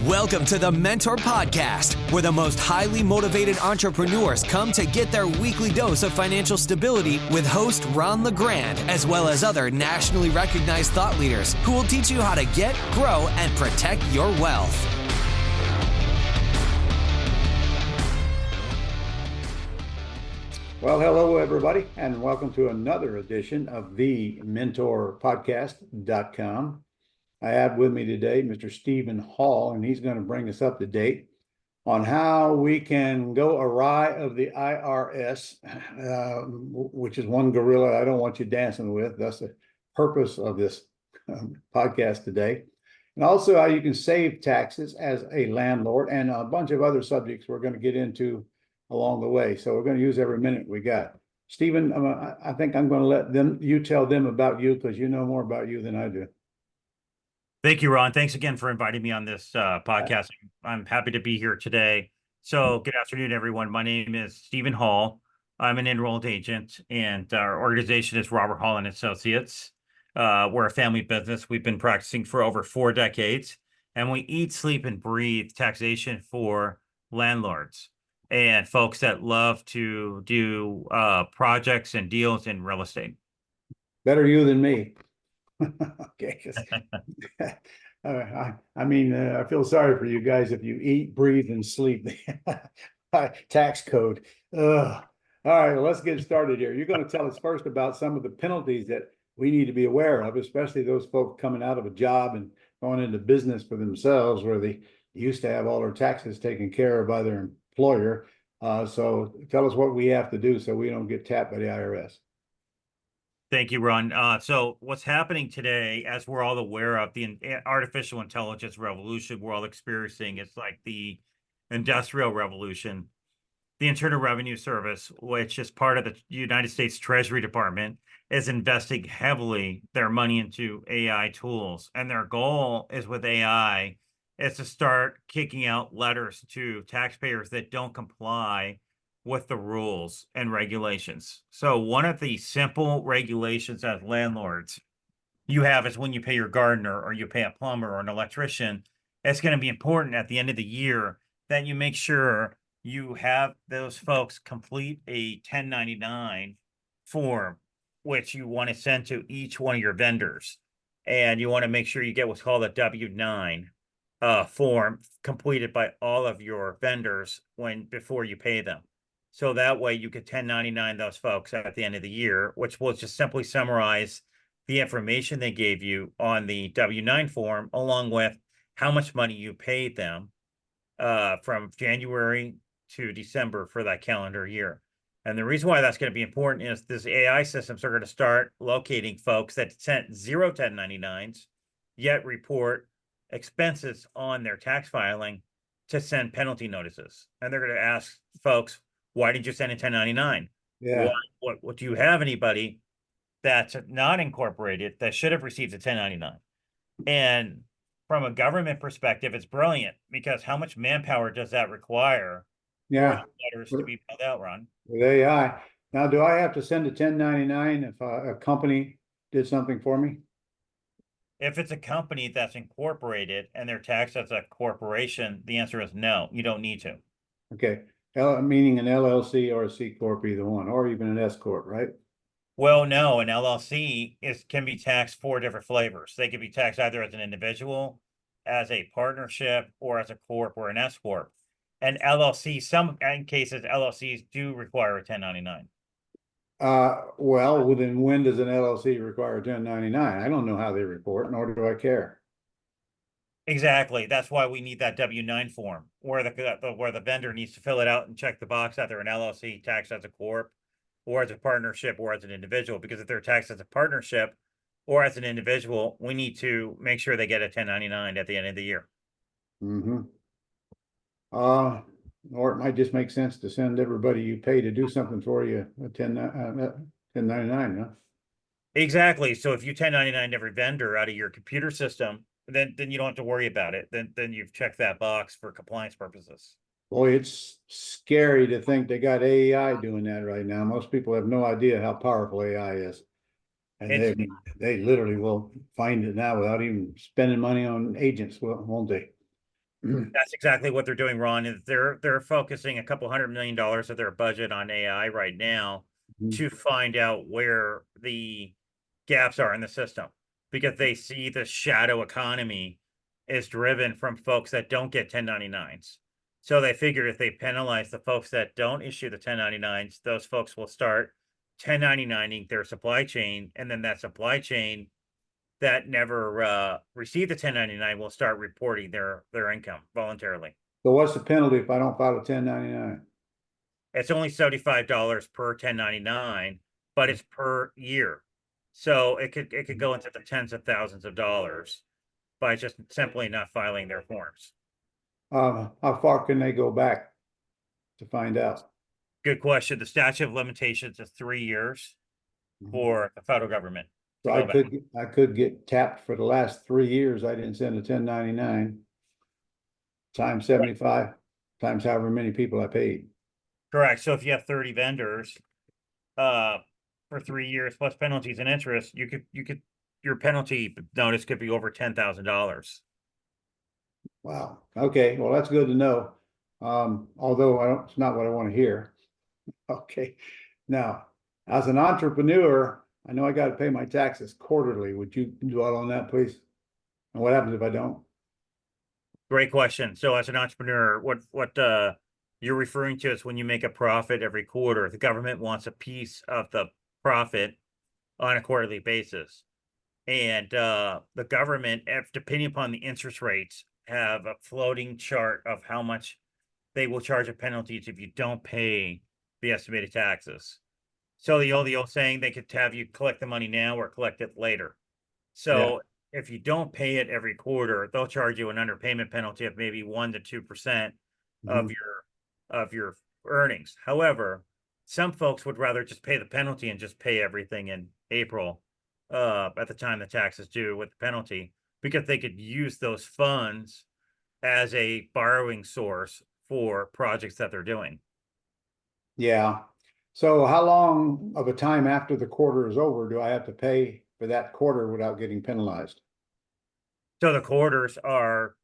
Welcome to the Mentor Podcast, where the most highly motivated entrepreneurs come to get their weekly dose of financial stability with host Ron LeGrand, as well as other nationally recognized thought leaders who will teach you how to get, grow, and protect your wealth. Well, hello, everybody, and welcome to another edition of the mentorpodcast.com. I have with me today Mr. Stephen Hall, and he's going to bring us up to date on how we can go awry of the IRS, which is one gorilla I don't want you dancing with. That's the purpose of this podcast today. And also how you can save taxes as a landlord and a bunch of other subjects we're going to get into along the way. So we're going to use every minute we got. Stephen, I think I'm going to let you tell them about you because you know more about you than I do. Thank you, Ron. Thanks again for inviting me on this podcast. I'm happy to be here today. So good afternoon, everyone. My name is Stephen Hall. I'm an enrolled agent, and our organization is Robert Hall and Associates. We're a family business. We've been practicing for over 4 decades, and we eat, sleep, and breathe taxation for landlords and folks that love to do projects and deals in real estate. Better you than me. Okay. I feel sorry for you guys if you eat, breathe, and sleep. Tax code. All right, well, let's get started here. You're going to tell us first about some of the penalties that we need to be aware of, especially those folks coming out of a job and going into business for themselves where they used to have all their taxes taken care of by their employer. So tell us what we have to do so we don't get tapped by the IRS. Thank you, Ron. So what's happening today, as we're all aware of, the artificial intelligence revolution we're all experiencing, it's like the industrial revolution. The Internal Revenue Service, which is part of the United States Treasury Department, is investing heavily their money into AI tools. And their goal is with AI is to start kicking out letters to taxpayers that don't comply with the rules and regulations. So one of the simple regulations as landlords you have is when you pay your gardener or you pay a plumber or an electrician, it's going to be important at the end of the year that you make sure you have those folks complete a 1099 form, which you want to send to each one of your vendors. And you want to make sure you get what's called a W-9 form completed by all of your vendors before you pay them. So that way you could 1099 those folks at the end of the year, which will just simply summarize the information they gave you on the W-9 form, along with how much money you paid them from January to December for that calendar year. And the reason why that's going to be important is this AI systems are going to start locating folks that sent 0 1099s, yet report expenses on their tax filing to send penalty notices. And they're going to ask folks, why did you send a 1099? Yeah. What do you have anybody that's not incorporated that should have received a 1099? And from a government perspective, it's brilliant because how much manpower does that require? Yeah. For the letters to be filled out, Ron? With AI. Now, do I have to send a 1099 if a company did something for me? If it's a company that's incorporated and they're taxed as a corporation, the answer is no, you don't need to. Okay. Meaning an LLC or a C Corp, either one, or even an S Corp, right? Well, no, an LLC can be taxed 4 different flavors. They can be taxed either as an individual, as a partnership, or as a corp or an S Corp. And LLC, some cases, LLCs do require a 1099. Well, then when does an LLC require a 1099? I don't know how they report, nor do I care. Exactly. That's why we need that W-9 form where the vendor needs to fill it out and check the box that they're an LLC taxed as a corp or as a partnership or as an individual. Because if they're taxed as a partnership or as an individual, we need to make sure they get a 1099 at the end of the year. Mm-hmm. Or it might just make sense to send everybody you pay to do something for you a 1099, huh? Exactly. So if you 1099 every vendor out of your computer system, then you don't have to worry about it. Then you've checked that box for compliance purposes. Boy, it's scary to think they got AI doing that right now. Most people have no idea how powerful AI is. And they literally will find it now without even spending money on agents, won't they? That's exactly what they're doing, Ron. Is they're focusing a couple $100 million of their budget on AI right now to find out where the gaps are in the system, because they see the shadow economy is driven from folks that don't get 1099s. So they figure if they penalize the folks that don't issue the 1099s, those folks will start 1099ing their supply chain, and then that supply chain that never received the 1099 will start reporting their income voluntarily. So what's the penalty if I don't file a 1099? It's only $75 per 1099, but it's per year. So it could go into the tens of thousands of dollars by just simply not filing their forms. How far can they go back to find out? Good question. The statute of limitations is 3 years for the federal government. So I could get tapped for the last 3 years. I didn't send a 1099 times 75 times however many people I paid. Correct. So if you have 30 vendors, for 3 years plus penalties and interest, your penalty notice could be over $10,000. Wow. Okay. Well, that's good to know. Although it's not what I want to hear. Okay. Now, as an entrepreneur, I know I got to pay my taxes quarterly. Would you dwell on that, please? And what happens if I don't? Great question. So as an entrepreneur, what you're referring to is when you make a profit every quarter, the government wants a piece of the profit on a quarterly basis. And the government, depending upon the interest rates, have a floating chart of how much they will charge a penalties if you don't pay the estimated taxes. So the old saying, they could have you collect the money now or collect it later. So if you don't pay it every quarter, they'll charge you an underpayment penalty of maybe 1 to 2% of your earnings. However, some folks would rather just pay the penalty and just pay everything in April at the time the tax is due with the penalty, because they could use those funds as a borrowing source for projects that they're doing. Yeah. So how long of a time after the quarter is over do I have to pay for that quarter without getting penalized? So the quarters are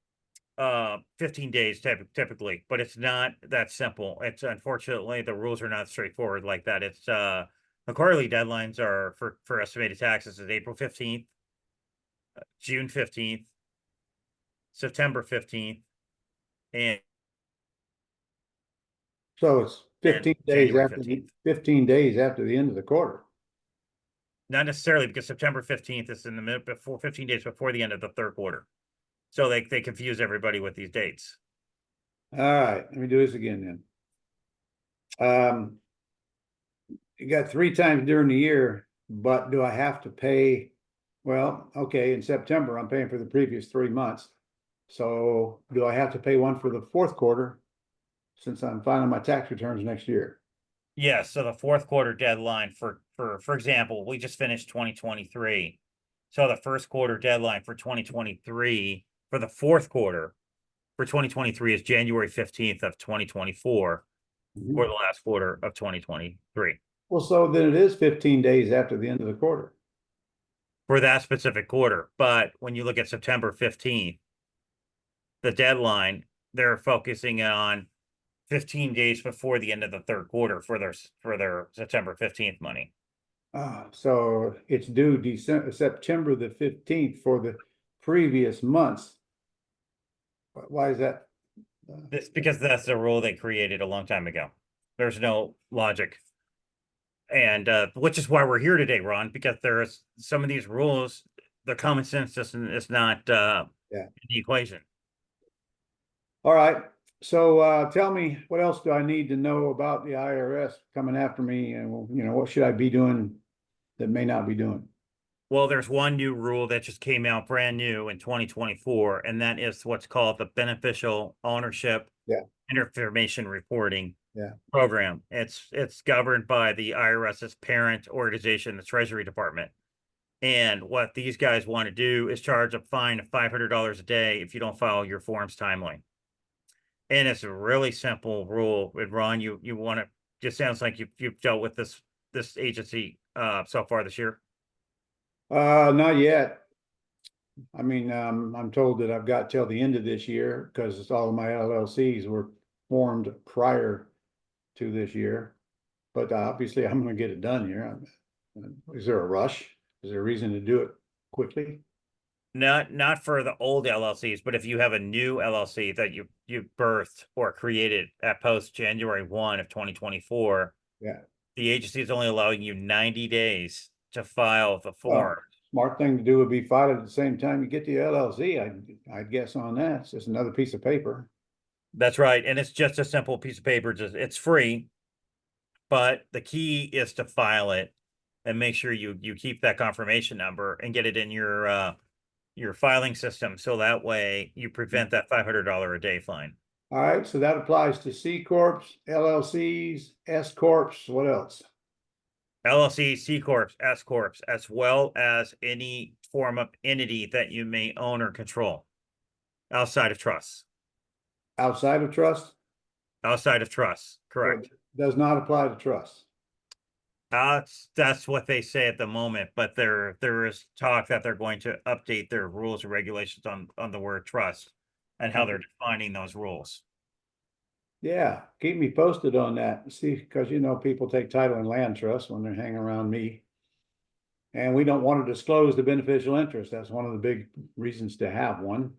15 days typically, but it's not that simple. It's unfortunately the rules are not straightforward like that. It's the quarterly deadlines are for estimated taxes is April 15th, June 15th, September 15th, and So it's 15 days January after 15th. 15 days after the end of the quarter. Not necessarily, because September 15th is in the middle before 15 days before the end of the third quarter. So they confuse everybody with these dates. All right, let me do this again then. You got 3 times during the year, but do I have to pay? Well, okay, in September, I'm paying for the previous 3 months. So do I have to pay one for the fourth quarter since I'm filing my tax returns next year? Yes, so the fourth quarter deadline for example, we just finished 2023. So the first quarter deadline for 2023 for the fourth quarter for 2023 is January 15th of 2024 for the last quarter of 2023. Well, so then it is 15 days after the end of the quarter. For that specific quarter. But when you look at September 15th, the deadline, they're focusing on 15 days before the end of the third quarter for their September 15th money. So it's due September the 15th for the previous months. Why is that? It's because that's the rule they created a long time ago. There's no logic. And which is why we're here today, Ron, because there's some of these rules, the common sense just is not in the equation. All right. So tell me, what else do I need to know about the IRS coming after me? And what should I be doing that may not be doing? Well, there's one new rule that just came out brand new in 2024, and that is what's called the beneficial ownership information reporting program. It's governed by the IRS's parent organization, the Treasury Department. And what these guys want to do is charge a fine of $500 a day if you don't file your forms timely. And it's a really simple rule. And Ron, you want to, just sounds like you've dealt with this agency so far this year. Not yet. I mean, I'm told that I've got till the end of this year because it's all of my LLCs were formed prior to this year. But obviously, I'm going to get it done here. Is there a rush? Is there a reason to do it quickly? Not for the old LLCs, but if you have a new LLC that you birthed or created at post January 1 of 2024, Yeah. the agency is only allowing you 90 days to file the form. Well, smart thing to do would be file it at the same time you get the LLC. I'd guess on that. It's just another piece of paper. That's right. And it's just a simple piece of paper. It's free, but the key is to file it and make sure you keep that confirmation number and get it in your filing system. So that way you prevent that $500 a day fine. All right, so that applies to C corps, LLCs, S corps. What else? LLC, C corps, S corps, as well as any form of entity that you may own or control outside of trusts. Outside of trust? Outside of trusts, correct. Does not apply to trust. That's what they say at the moment, but there is talk that they're going to update their rules and regulations on the word trust and how they're defining those rules. Yeah, keep me posted on that. See, because people take title in land trusts when they're hanging around me. And we don't want to disclose the beneficial interest. That's one of the big reasons to have one.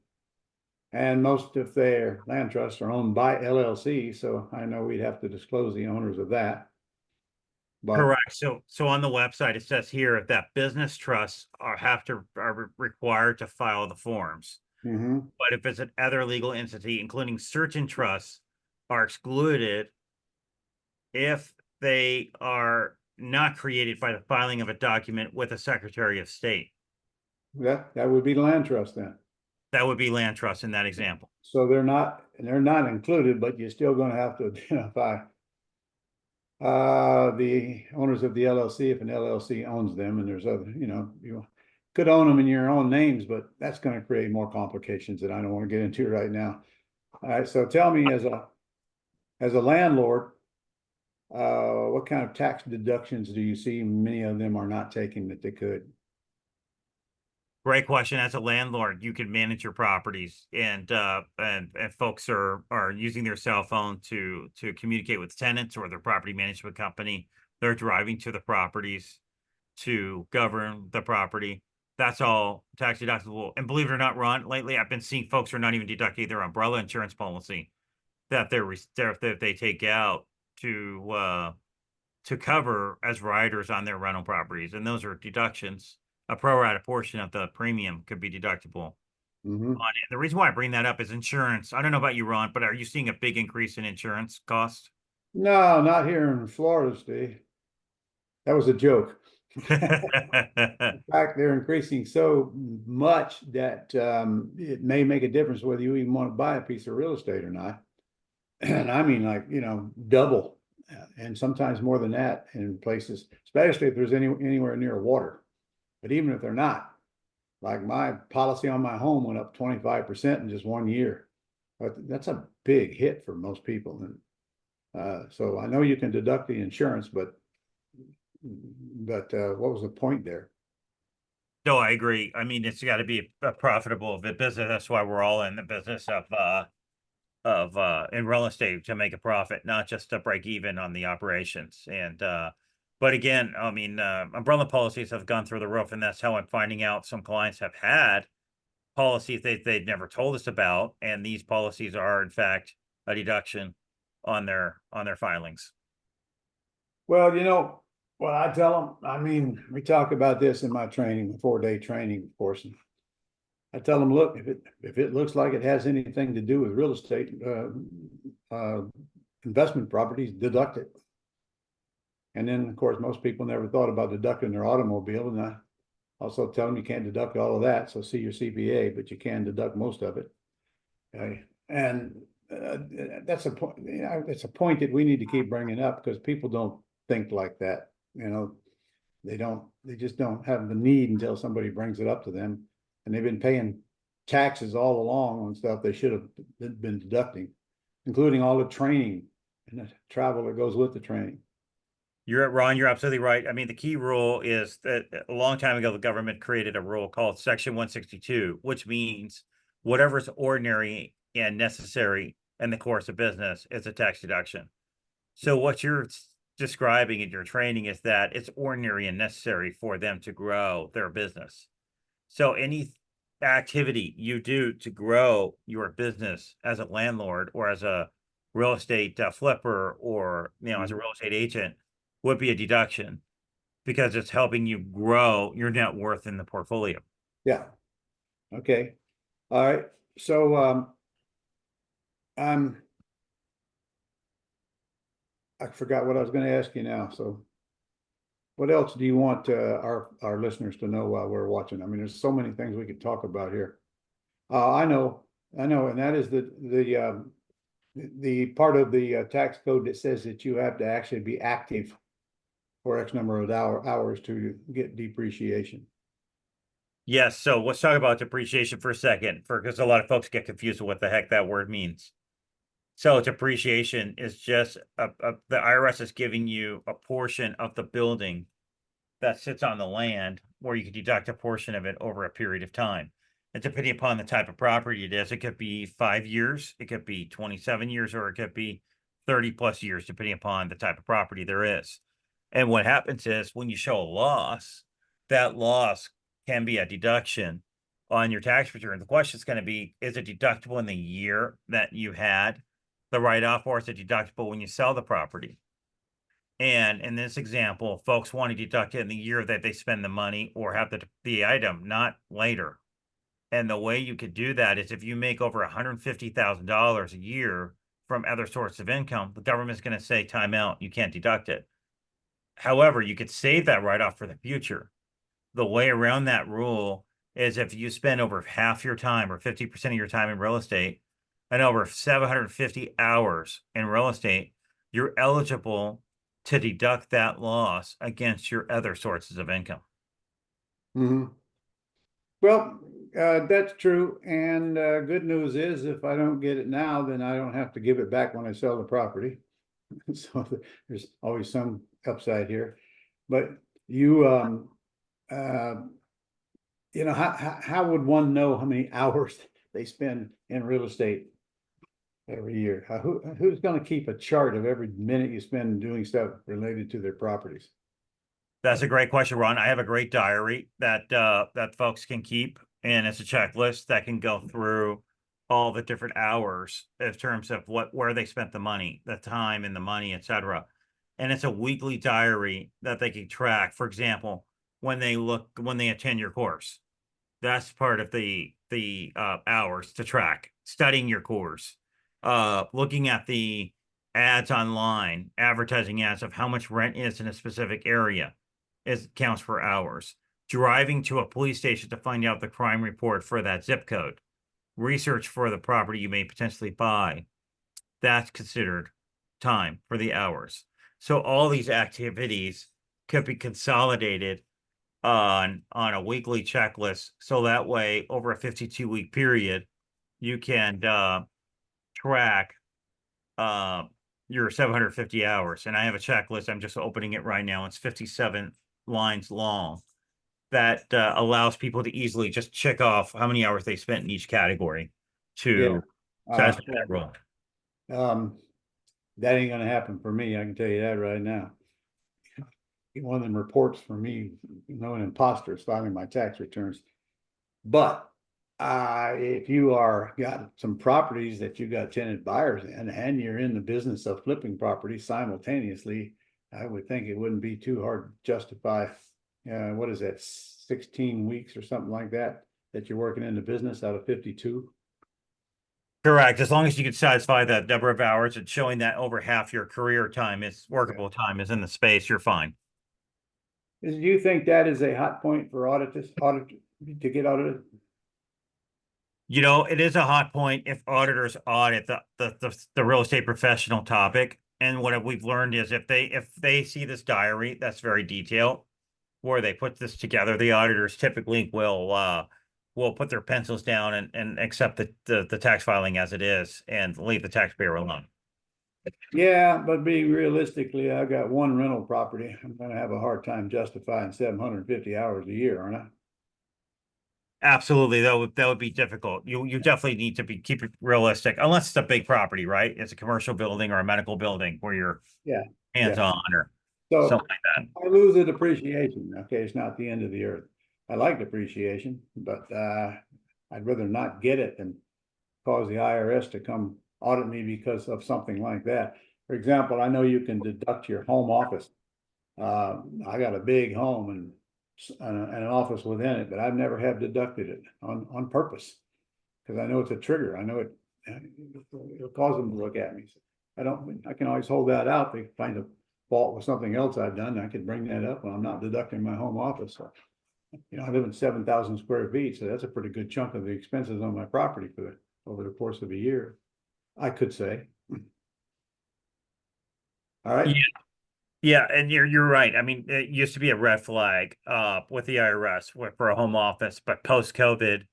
And most of their land trusts are owned by LLC, so I know we'd have to disclose the owners of that. But Correct. So on the website, it says here that business trusts are required to file the forms. mhm. But if it's an other legal entity, including certain trusts, are excluded if they are not created by the filing of a document with a Secretary of State. That would be the land trust then. That would be land trust in that example. So they're not included, but you're still going to have to identify the owners of the LLC if an LLC owns them, and there's other, you could own them in your own names, but that's going to create more complications that I don't want to get into right now. All right, so tell me, as a landlord, what kind of tax deductions do you see many of them are not taking that they could? Great question. As a landlord, you can manage your properties, and folks are using their cell phone to communicate with tenants or their property management company. They're driving to the properties to govern the property. That's all tax deductible. And believe it or not, Ron, lately I've been seeing folks are not even deducting their umbrella insurance policy that they take out to cover as riders on their rental properties, and those are deductions. A pro rata portion of the premium could be deductible Mhm. on it. The reason why I bring that up is insurance. I don't know about you, Ron, but are you seeing a big increase in insurance cost? No, not here in Florida, Steve. That was a joke. In fact, they're increasing so much that it may make a difference whether you even want to buy a piece of real estate or not. And I mean, like, double, and sometimes more than that in places, especially if there's anywhere near water. But even if they're not, like my policy on my home went up 25% in just 1 year. But that's a big hit for most people. And so I know you can deduct the insurance, but what was the point there? No, I agree. I mean, it's got to be a profitable business. That's why we're all in the business of in real estate, to make a profit, not just to break even on the operations. And but again, I mean, umbrella policies have gone through the roof, and that's how I'm finding out some clients have had policies they'd never told us about, and these policies are in fact a deduction on their filings. Well, what I tell them, I mean, we talk about this in my training, the 4-day training, of course. And I tell them, look, if it looks like it has anything to do with real estate, investment properties, deduct it. And then, of course, most people never thought about deducting their automobile, and I also tell them you can't deduct all of that. So see your CPA, but you can deduct most of it. Okay. And that's a point. It's a point that we need to keep bringing up because people don't think like that. They just don't have the need until somebody brings it up to them. And they've been paying taxes all along on stuff they should have been deducting, including all the training and the travel that goes with the training. Ron, you're absolutely right. I mean, the key rule is that a long time ago, the government created a rule called Section 162, which means whatever's ordinary and necessary in the course of business is a tax deduction. So what you're describing in your training is that it's ordinary and necessary for them to grow their business. So any activity you do to grow your business as a landlord or as a real estate flipper or, as a real estate agent would be a deduction because it's helping you grow your net worth in the portfolio. Yeah. Okay. All right. So, I forgot what I was going to ask you now. So what else do you want our listeners to know while we're watching? I mean, there's so many things we could talk about here. I know, and that is the part of the tax code that says that you have to actually be active for X number of hours to get depreciation. Yes. So let's talk about depreciation for a second, because a lot of folks get confused with what the heck that word means. So depreciation is just the IRS is giving you a portion of the building that sits on the land where you can deduct a portion of it over a period of time. And depending upon the type of property it is, it could be 5 years, it could be 27 years, or it could be 30 plus years, depending upon the type of property there is. And what happens is when you show a loss, that loss can be a deduction on your tax return. The question is going to be, is it deductible in the year that you had the write-off, or is it deductible when you sell the property? And in this example, folks want to deduct it in the year that they spend the money or have the item, not later. And the way you could do that is if you make over $150,000 a year from other sources of income, the government's going to say, time out, you can't deduct it. However, you could save that write-off for the future. The way around that rule is if you spend over half your time or 50% of your time in real estate and over 750 hours in real estate, you're eligible to deduct that loss against your other sources of income. Mm-hmm. Well, that's true. And good news is if I don't get it now, then I don't have to give it back when I sell the property. So there's always some upside here. But you, how would one know how many hours they spend in real estate every year? Who's going to keep a chart of every minute you spend doing stuff related to their properties? That's a great question, Ron. I have a great diary that folks can keep, and it's a checklist that can go through all the different hours in terms of where they spent the money, the time and the money, etc. And it's a weekly diary that they can track. For example, when they attend your course, that's part of the hours to track. Studying your course, looking at the ads online, advertising ads of how much rent is in a specific area, it counts for hours. Driving to a police station to find out the crime report for that zip code, research for the property you may potentially buy, that's considered time for the hours. So all these activities could be consolidated on a weekly checklist. So that way, over a 52-week period, you can track your 750 hours. And I have a checklist. I'm just opening it right now. It's 57 lines long that allows people to easily just check off how many hours they spent in each category to satisfy that rule. That ain't gonna happen for me. I can tell you that right now. One of them reports for me, an imposter is filing my tax returns. But if you got some properties that you got tenant buyers in, and you're in the business of flipping properties simultaneously, I would think it wouldn't be too hard to justify, what is that, 16 weeks or something like that you're working in the business out of 52. Correct. As long as you can satisfy that number of hours and showing that over half your career time is workable time is in the space, you're fine. Do you think that is a hot point for audit to get audited? It is a hot point if auditors audit the real estate professional topic. And what we've learned is if they see this diary that's very detailed, where they put this together, the auditors typically will put their pencils down and accept the tax filing as it is and leave the taxpayer alone. Yeah, but being realistically, I got one rental property. I'm gonna have a hard time justifying 750 hours a year, aren't I? Absolutely, that would be difficult. You definitely need to keep it realistic, unless it's a big property, right? It's a commercial building or a medical building where you're Yeah, yeah. hands-on or So something like that. I lose the depreciation. Okay, it's not the end of the earth. I like depreciation, but I'd rather not get it than cause the IRS to come audit me because of something like that. For example, I know you can deduct your home office. I got a big home and an office within it, but I've never have deducted it on purpose. Because I know it's a trigger. I know it'll cause them to look at me. So I can always hold that out. They find a fault with something else I've done. I can bring that up when I'm not deducting my home office. So, I live in 7,000 square feet, so that's a pretty good chunk of the expenses on my property over the course of a year, I could say. All right. Yeah, and you're right. I mean, it used to be a red flag with the IRS for a home office, but post-COVID,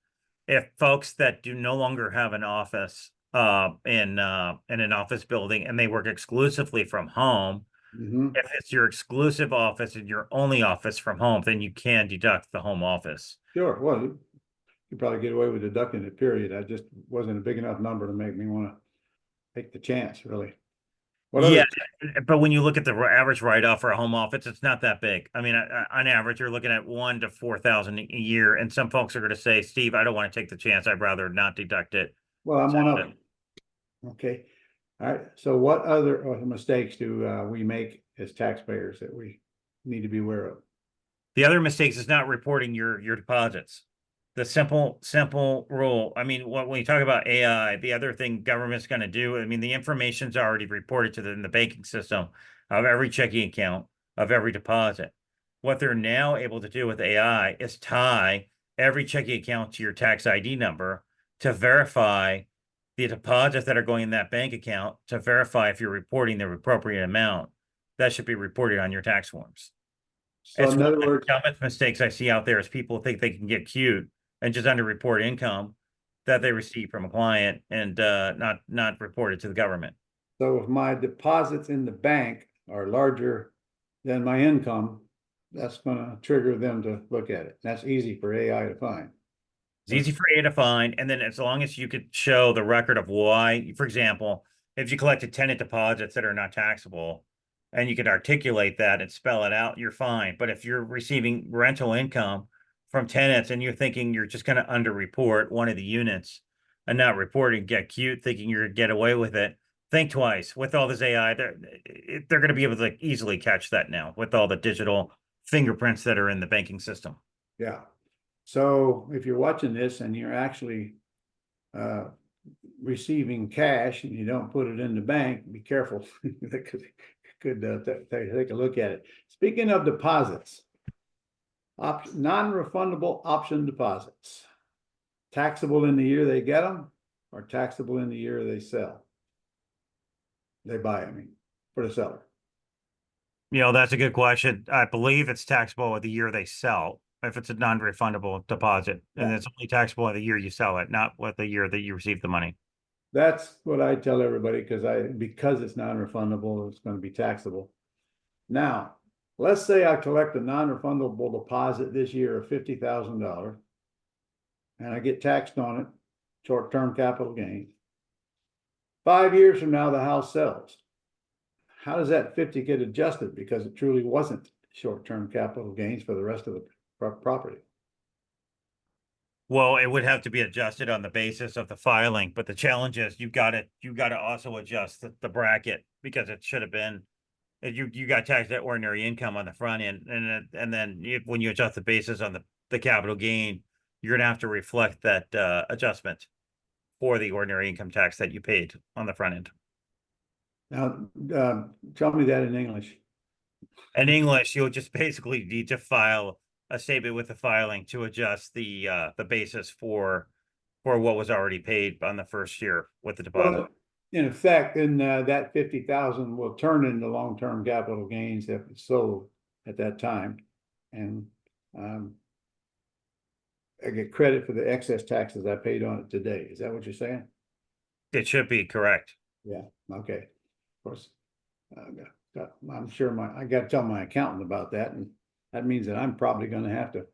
if folks that do no longer have an office in an office building and they work exclusively from home, Mhm. if it's your exclusive office and your only office from home, then you can deduct the home office. Sure. Well, you probably get away with deducting it, period. I just wasn't a big enough number to make me want to take the chance, really. What Yeah, other? but when you look at the average write-off for a home office, it's not that big. I mean, on average, you're looking at 1 to 4,000 a year, and some folks are going to say, "Steve, I don't want to take the chance. I'd rather not deduct it." Well, I'm one of them. Okay. All right. So what other mistakes do we make as taxpayers that we need to be aware of? The other mistakes is not reporting your deposits. The simple rule. I mean, when you talk about AI, the other thing government's going to do, I mean, the information's already reported to in the banking system of every checking account, of every deposit. What they're now able to do with AI is tie every checking account to your tax ID number to verify the deposits that are going in that bank account, to verify if you're reporting the appropriate amount. That should be reported on your tax forms. So It's in one of other the words, dumbest mistakes I see out there is people think they can get cute and just underreport income that they receive from a client and not report it to the government. so if my deposits in the bank are larger than my income, that's gonna trigger them to look at it. That's easy for AI to find. It's easy for A to find, and then as long as you could show the record of why, for example, if you collected tenant deposits that are not taxable and you could articulate that and spell it out, you're fine. But if you're receiving rental income from tenants and you're thinking you're just going to underreport one of the units and not report and get cute, thinking you're going to get away with it, think twice. With all this AI, they're going to be able to easily catch that now with all the digital fingerprints that are in the banking system. Yeah. So if you're watching this and you're actually uh, receiving cash and you don't put it in the bank, be careful. They could take a look at it. Speaking of deposits, non-refundable option deposits, taxable in the year they get them or taxable in the year they sell. They buy, I mean, for the seller. That's a good question. I believe it's taxable the year they sell, if it's a non-refundable deposit, and Yeah. it's only taxable the year you sell it, not what the year that you receive the money. That's what I tell everybody because it's non-refundable, it's going to be taxable. Now, let's say I collect a non-refundable deposit this year of $50,000 and I get taxed on it, short-term capital gains. 5 years from now, the house sells. How does that 50 get adjusted? Because it truly wasn't short-term capital gains for the rest of the property. Well, it would have to be adjusted on the basis of the filing, but the challenge is you got to also adjust the bracket because it should have been you got taxed at ordinary income on the front end, and then when you adjust the basis on the capital gain, you're gonna have to reflect that adjustment for the ordinary income tax that you paid on the front end. Now, tell me that in English. In English, you'll just basically need to file a statement with the filing to adjust the basis for what was already paid on the first year with the deposit. Well, in effect, then that 50,000 will turn into long-term capital gains if it's sold at that time. And I get credit for the excess taxes I paid on it today. Is that what you're saying? It should be correct. Yeah, okay. course, I'm sure I got to tell my accountant about that, and that means that I'm probably going to have to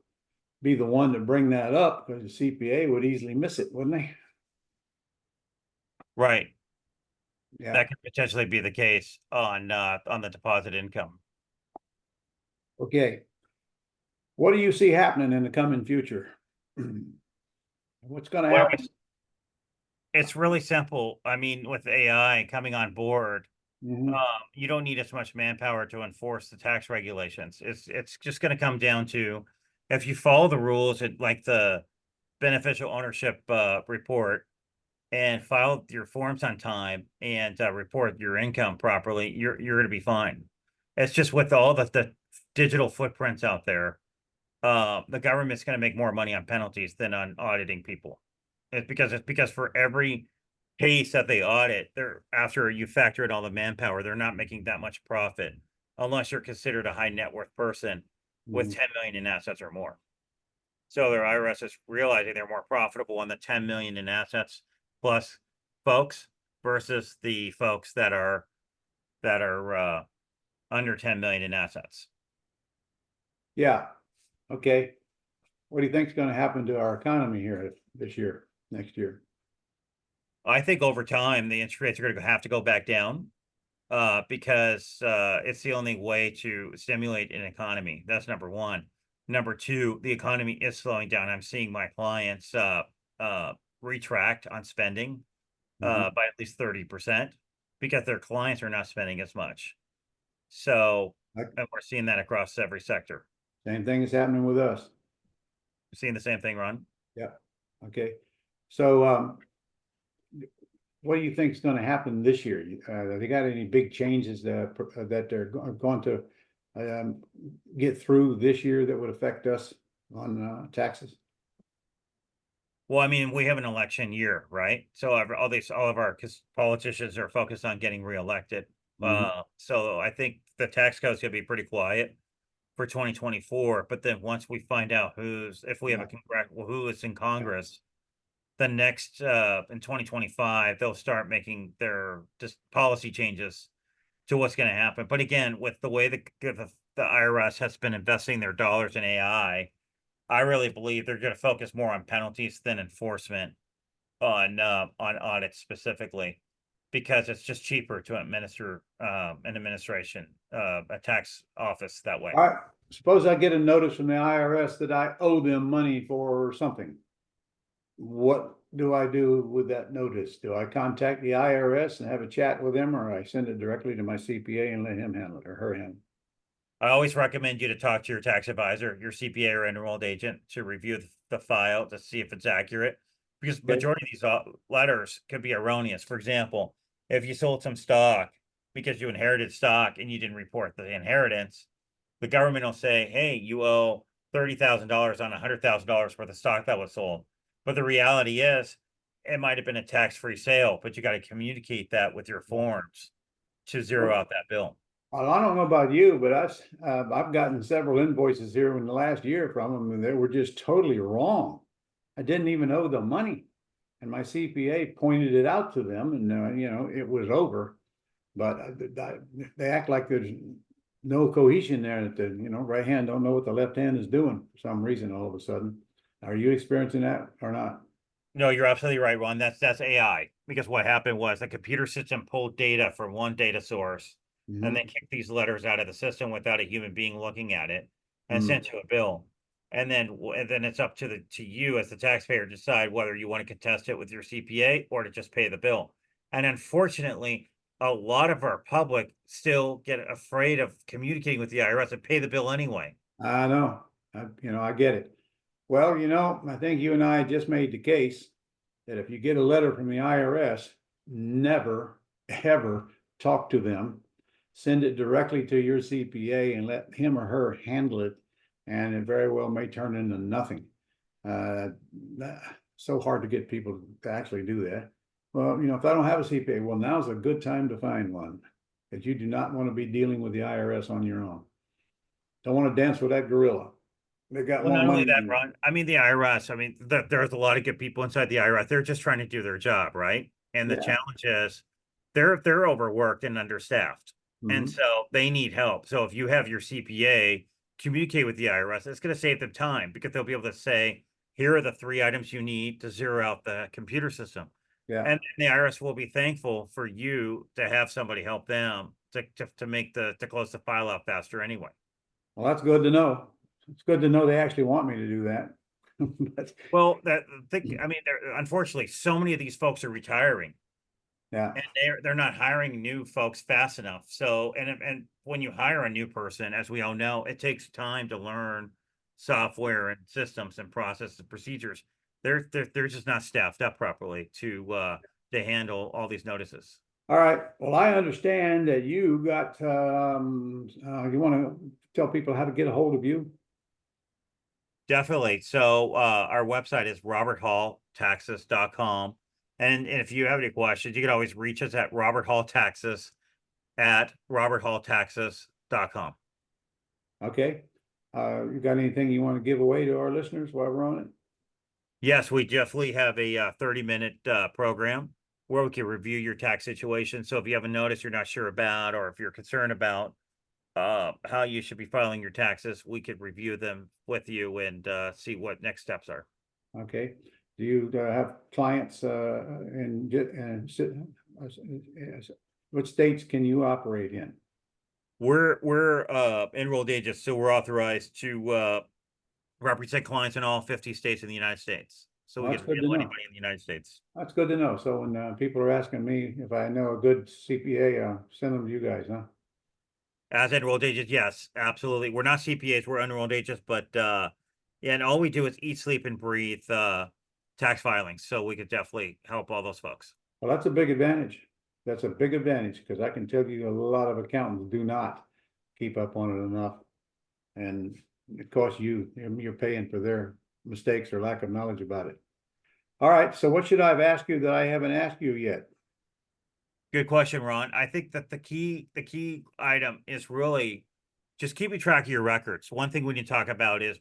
be the one to bring that up, because the CPA would easily miss it, wouldn't they? Right. Yeah. That could potentially be the case on the deposit income. Okay. What do you see happening in the coming future? What's going to Well, happen? it's really simple. I mean, with AI coming on board, Mhm. you don't need as much manpower to enforce the tax regulations. It's just going to come down to, if you follow the rules, like the beneficial ownership report, and file your forms on time, and report your income properly, you're going to be fine. It's just with all the digital footprints out there, the government's going to make more money on penalties than on auditing people. It's because for every case that they audit, they're, after you factor in all the manpower, they're not making that much profit unless you're considered a high net worth person with Mhm. 10 million in assets or more. So their IRS is realizing they're more profitable on the 10 million in assets plus folks versus the folks that are under 10 million in assets. Yeah. Okay. What do you think is going to happen to our economy here this year, next year? I think over time the interest rates are going to have to go back down, because it's the only way to stimulate an economy. That's number one. Number two, the economy is slowing down. I'm seeing my clients retract on spending Mhm. by at least 30% because their clients are not spending as much. So, Like, and we're seeing that across every sector. same thing is happening with us. We're seeing the same thing, Ron. Yeah. Okay. So, what do you think is going to happen this year? Have they got any big changes that they're going to um, get through this year that would affect us on taxes? Well, I mean, we have an election year, right? So all of our politicians are focused on getting reelected. Mhm. So I think the tax code is going to be pretty quiet for 2024. But then once we find out if we have Yeah. who is in Congress, the next in 2025, they'll start making their just policy changes to what's going to happen. But again, with the way the IRS has been investing their dollars in AI, I really believe they're going to focus more on penalties than enforcement on audits specifically, because it's just cheaper to administer an administration a tax office that way. I suppose I get a notice from the IRS that I owe them money for something. What do I do with that notice? Do I contact the IRS and have a chat with them, or I send it directly to my CPA and let him handle it, or her handle it? I always recommend you to talk to your tax advisor, your CPA or enrolled agent, to review the file to see if it's accurate, because Okay. majority of these letters could be erroneous. For example, if you sold some stock because you inherited stock and you didn't report the inheritance, the government will say, hey, you owe $30,000 on $100,000 worth of stock that was sold. But the reality is, it might have been a tax-free sale, but you got to communicate that with your forms to zero out that bill. Well, I don't know about you, but I've gotten several invoices here in the last year from them, and they were just totally wrong. I didn't even owe the money, and my CPA pointed it out to them, and it was over. But they act like there's no cohesion there. That the right hand don't know what the left hand is doing for some reason. All of a sudden, are you experiencing that or not? No, you're absolutely right, Ron. That's AI. Because what happened was the computer system pulled data from one data source and then Mhm. kicked these letters out of the system without a human being looking at it and Mm. sent you a bill. And then it's up to you as the taxpayer to decide whether you want to contest it with your CPA or to just pay the bill. And unfortunately, a lot of our public still get afraid of communicating with the IRS and pay the bill anyway. I know. I get it. Well, I think you and I just made the case that if you get a letter from the IRS, never, ever talk to them. Send it directly to your CPA and let him or her handle it. And it very well may turn into nothing. Uh, so hard to get people to actually do that. Well, if I don't have a CPA, well, now's a good time to find one, because you do not want to be dealing with the IRS on your own. Don't want to dance with that gorilla. They got Well, more not only money that, than you. Ron, I mean, the IRS, I mean, there's a lot of good people inside the IRS. They're just trying to do their job, right? And the Yeah. challenge is they're overworked and understaffed. And Mhm. so they need help. So if you have your CPA communicate with the IRS, it's going to save them time because they'll be able to say, here are the 3 items you need to zero out the computer system. Yeah. And the IRS will be thankful for you to have somebody help them to make to close the file out faster anyway. Well, that's good to know. It's good to know they actually want me to do that. But, Well, I mean, unfortunately, so many of these folks are retiring. yeah. And they're not hiring new folks fast enough. So, and when you hire a new person, as we all know, it takes time to learn software and systems and processes and procedures. They're just not staffed up properly to handle all these notices. All right. Well, I understand that you got, you want to tell people how to get a hold of you? Definitely. So our website is roberthalltaxes.com. And if you have any questions, you can always reach us at roberthalltaxes@roberthalltaxes.com. Okay. You got anything you want to give away to our listeners while we're on it? Yes, we definitely have a 30-minute program where we can review your tax situation. So if you have a notice you're not sure about, or if you're concerned about how you should be filing your taxes, we could review them with you and see what next steps are. Okay. Do you have clients what states can you operate in? We're enrolled agents, so we're authorized to represent clients in all 50 states in the United States. So Well, we that's can good to handle know. anybody in the United States. That's good to know. So when people are asking me if I know a good CPA, send them to you guys, huh? As enrolled agents, yes, absolutely. We're not CPAs, we're enrolled agents, but yeah, and all we do is eat, sleep, and breathe tax filings. So we could definitely help all those folks. Well, that's a big advantage. That's a big advantage because I can tell you a lot of accountants do not keep up on it enough. And it costs you're paying for their mistakes or lack of knowledge about it. All right. So what should I have asked you that I haven't asked you yet? Good question, Ron. I think that the key item is really just keeping track of your records. One thing we can talk about is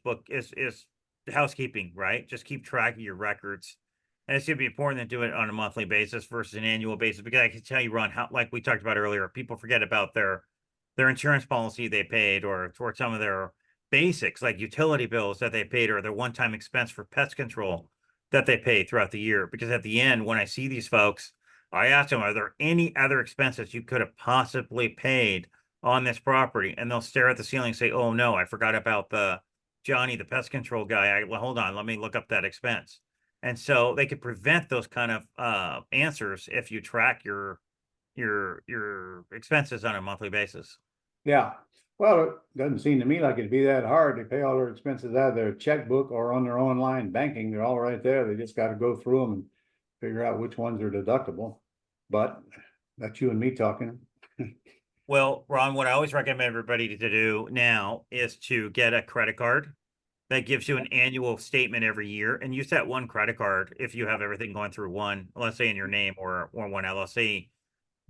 housekeeping, right? Just keep track of your records. And it's going to be important to do it on a monthly basis versus an annual basis, because I can tell you, Ron, how, like we talked about earlier, people forget about their insurance policy they paid, or toward some of their basics like utility bills that they paid, or their one-time expense for pest control that they pay throughout the year. Because at the end, when I see these folks, I ask them, are there any other expenses you could have possibly paid on this property? And they'll stare at the ceiling and say, oh no, I forgot about Johnny, the pest control guy. Well, hold on, let me look up that expense. And so they could prevent those kind of answers if you track your expenses on a monthly basis. Yeah. Well, it doesn't seem to me like it'd be that hard. They pay all their expenses out of their checkbook or on their online banking. They're all right there. They just got to go through them and figure out which ones are deductible. But that's you and me talking. Well, Ron, what I always recommend everybody to do now is to get a credit card that gives you an annual statement every year, and use that one credit card if you have everything going through one, let's say in your name, or one LLC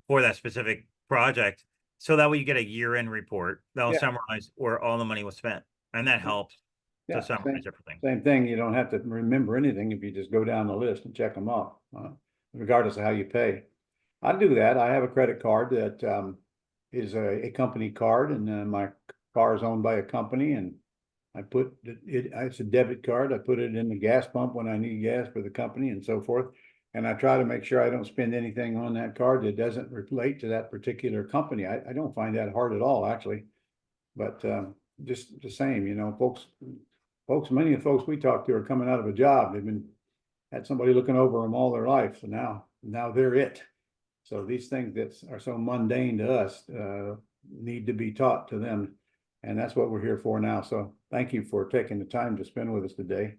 for that specific project. So that way you get a year-end report that will summarize where all the money was spent. And that helps to summarize everything. Same thing. You don't have to remember anything if you just go down the list and check them off, regardless of how you pay. I do that. I have a credit card that is a company card, and my car is owned by a company, and I put it's a debit card. I put it in the gas pump when I need gas for the company and so forth. And I try to make sure I don't spend anything on that card that doesn't relate to that particular company. I don't find that hard at all, actually. But just the same, you know, many of the folks we talk to are coming out of a job. They've had somebody looking over them all their life. So now they're it. So these things that are so mundane to us need to be taught to them. And that's what we're here for now. So thank you for taking the time to spend with us today.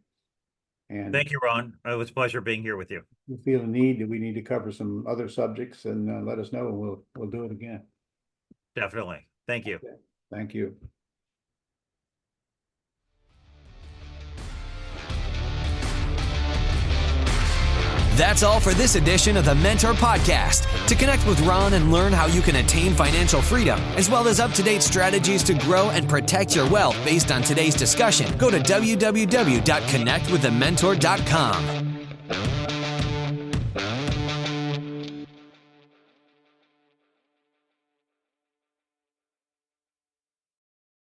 And thank you, Ron. It was a pleasure being here with you. We feel a need that we need to cover some other subjects, and let us know, and we'll do it again. Definitely. Thank you. Okay. Thank you. That's all for this edition of the Mentor Podcast. To connect with Ron and learn how you can attain financial freedom, as well as up-to-date strategies to grow and protect your wealth based on today's discussion, go to www.connectwiththementor.com.